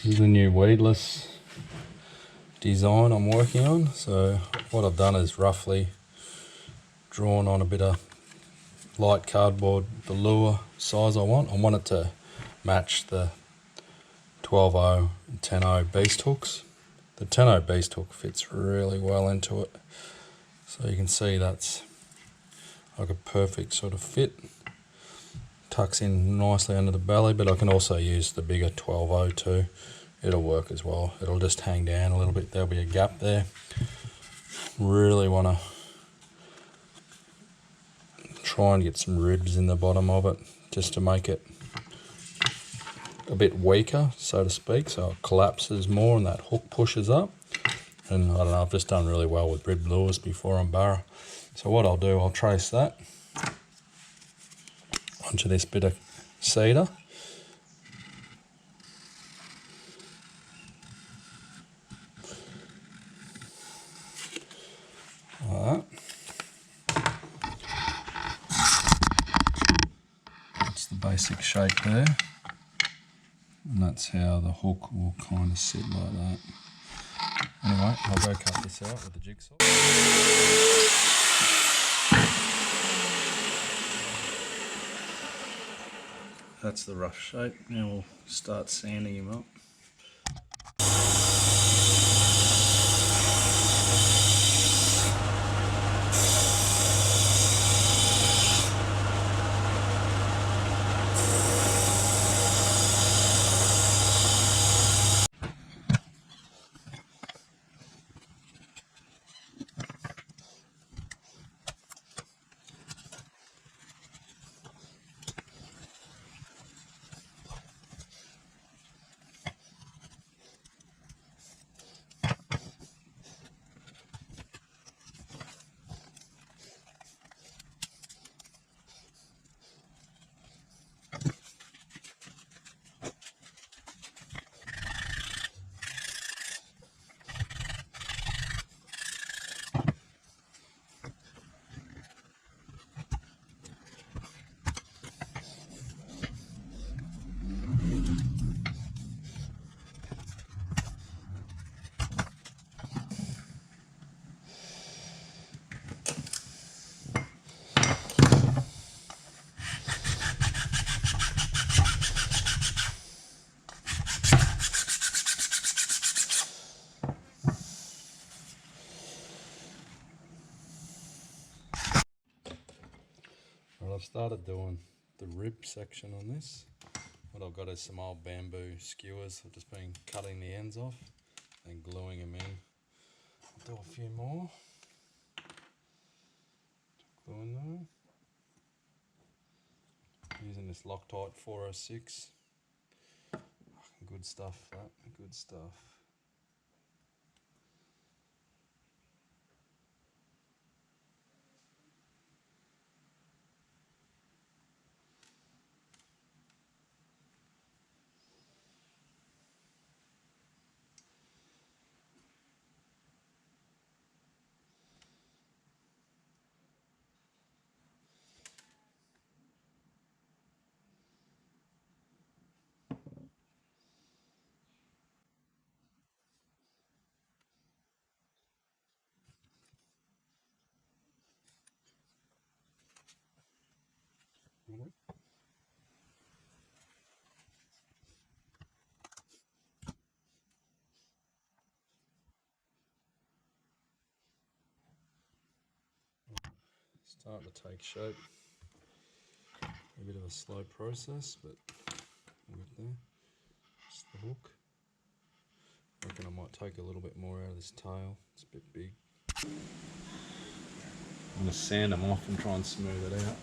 This is the new weedless design I'm working on. So what I've done is roughly drawn on a bit of light cardboard the lure size I want. I want it to match the 12.0 and 10.0 beast hooks. The 10.0 beast hook fits really well into it. So you can see that's like a perfect sort of fit. Tucks in nicely under the belly, but I can also use the bigger 12.0 too. It'll work as well. It'll just hang down a little bit. There'll be a gap there. Really want to try and get some ribs in the bottom of it just to make it a bit weaker, so to speak, so it collapses more and that hook pushes up. And I don't know, I've just done really well with rib lures before on barra. So what I'll do, I'll trace that onto this bit of cedar. Like that. That's the basic shape there. And that's how the hook will kind of sit like that. Anyway, I'll go cut this out with the jigsaw. That's the rough shape. Now we'll start sanding him up. I've started doing the rib section on this. What I've got is some old bamboo skewers. I've just been cutting the ends off and gluing them in. I'll do a few more. Glue in there. Using this Loctite 406. Good stuff, that. Good stuff. Starting to take shape. A bit of a slow process, but we'll get there. Just the hook. I reckon I might take a little bit more out of this tail. It's a bit big. I'm going to sand them off and try and smooth it out.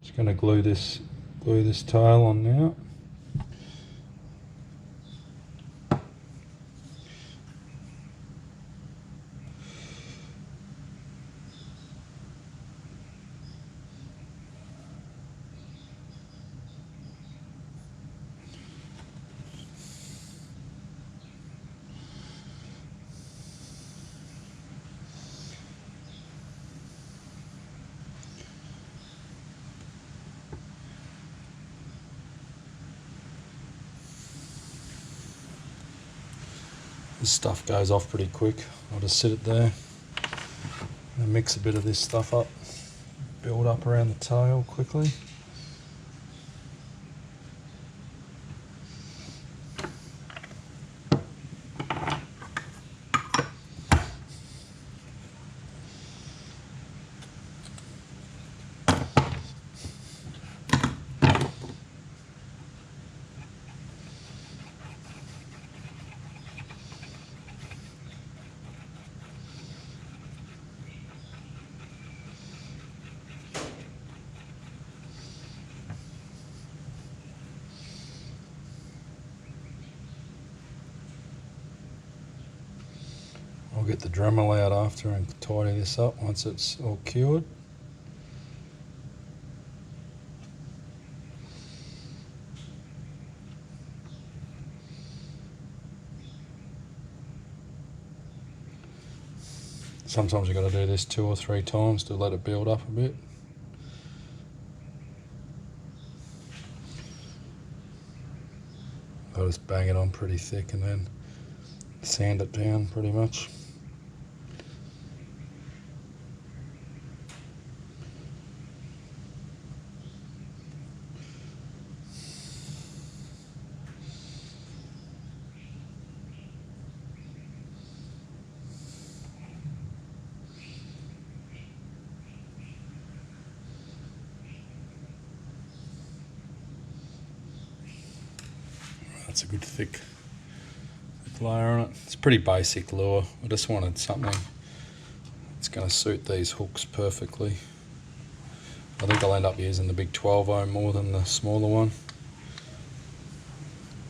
Just going to glue this Glue this tail on now. This stuff goes off pretty quick. I'll just sit it there and mix a bit of this stuff up, build up around the tail quickly. I'll get the Dremel out after and tidy this up once it's all cured. Sometimes you've got to do this 2 or 3 times to let it build up a bit. I'll just bang it on pretty thick and then sand it down pretty much. That's a good thick layer on it. It's a pretty basic lure. I just wanted something that's going to suit these hooks perfectly. I think I'll end up using the big 12-0 more than the smaller one.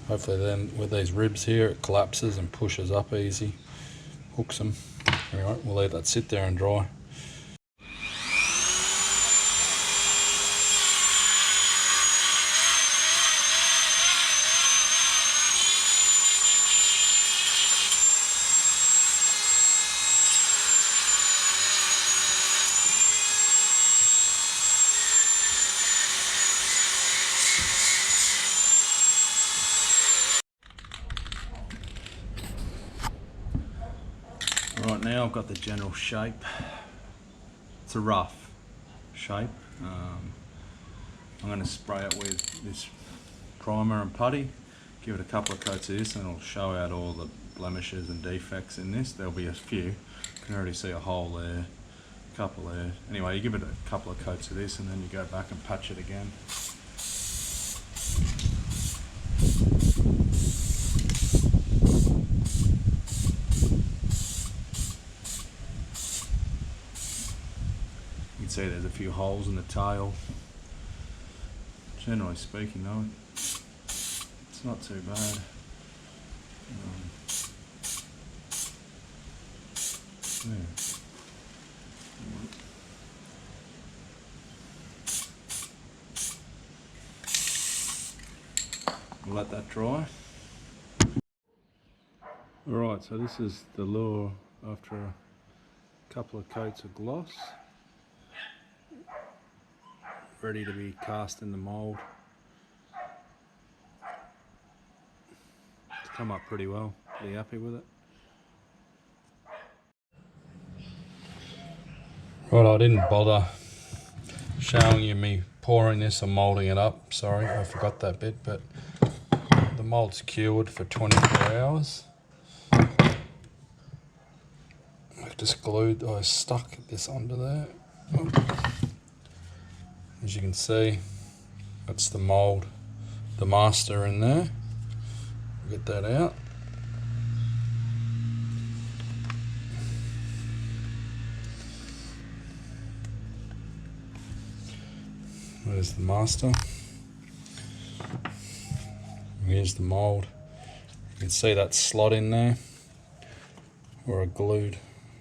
Hopefully then with these ribs here it collapses and pushes up easy, hooks them. Alright, we'll let that sit there and dry. Right, now I've got the general shape. It's a rough shape. I'm going to spray it with this primer and putty, give it a couple of coats of this, and it'll show out all the blemishes and defects in this. There'll be a few. You can already see a hole there, a couple there. Anyway, you give it a couple of coats of this and then you go back and patch it again. You can see there's a few holes in the tail. Generally speaking though, it's not too bad. Yeah. We'll let that dry. Alright, so this is the lure after a couple of coats of gloss. Ready to be cast in the mould. It's come up pretty well, pretty happy with it. Right, I didn't bother showing you me pouring this or moulding it up. Sorry, I forgot that bit, but the mould's cured for 24 hours. I've just glued, I stuck this under there. As you can see, that's the mould, the master in there. Get that out. There's the master. Here's the mould. You can see that slot in there where I glued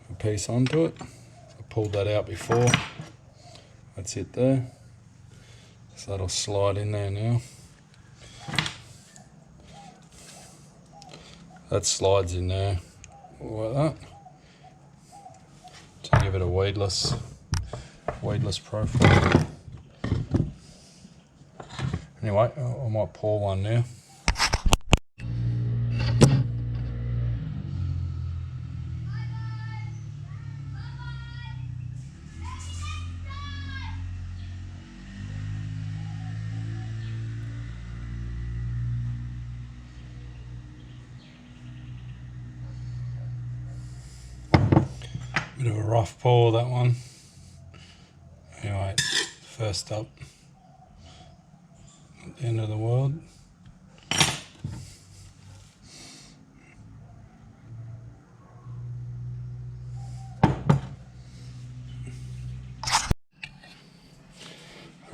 a piece onto it. I pulled that out before. That's it there. So that'll slide in there now. That slides in there like that. To give it a weedless profile. Anyway, I might pour one now. Bit of a rough pour, that one. Anyway, first up at the end of the world.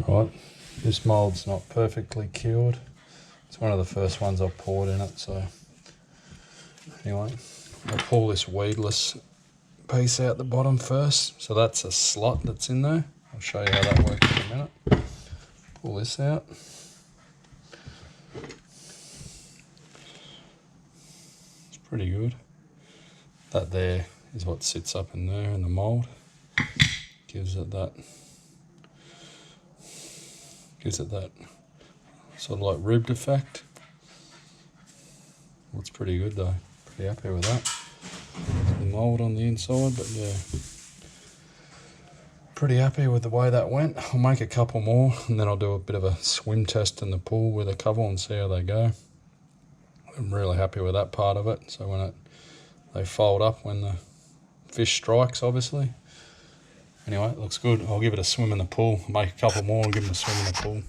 Right, this mould's not perfectly cured. It's one of the first ones I've poured in it, so anyway, I'll pull this weedless piece out the bottom first. So that's a slot that's in there. I'll show you how that works in a minute. Pull this out. It's pretty good. That there is what sits up in there in the mould. Gives it that sort of like ribbed effect. Looks pretty good though. Pretty happy with that. The mould on the inside, but yeah, pretty happy with the way that went. I'll make a couple more and then I'll do a bit of a swim test in the pool with a couple and see how they go. I'm really happy with that part of it. So when they fold up when the fish strikes, obviously. Anyway, it looks good. I'll give it a swim in the pool. I'll make a couple more and give them a swim in the pool.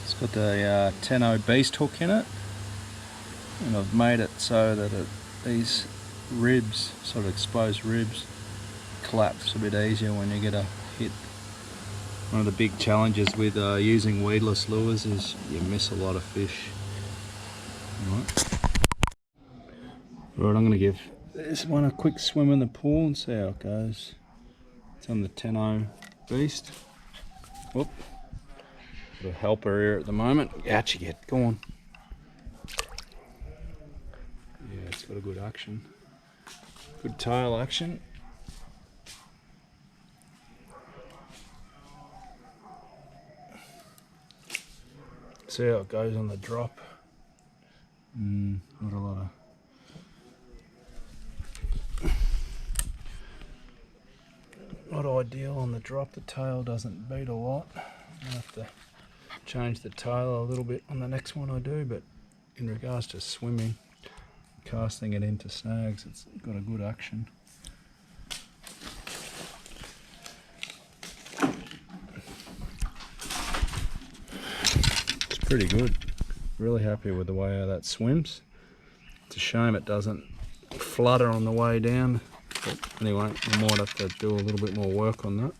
It's got the 10-0 beast hook in it, and I've made it so that these ribs, sort of exposed ribs, collapse a bit easier when you get a hit. One of the big challenges with using weedless lures is you miss a lot of fish. Right, I'm going to give this one a quick swim in the pool and see how it goes. It's on the 10-0 beast. Whoop. Got a helper here at the moment. Out you get, go on. Yeah, it's got a good action. Good tail action. See how it goes on the drop. Not a lot of... Not ideal on the drop. The tail doesn't beat a lot. I'll have to change the tail a little bit on the next one I do, but in regards to swimming, casting it into snags, it's got a good action. It's pretty good. Really happy with the way how that swims. It's a shame it doesn't flutter on the way down, but anyway, I might have to do a little bit more work on that.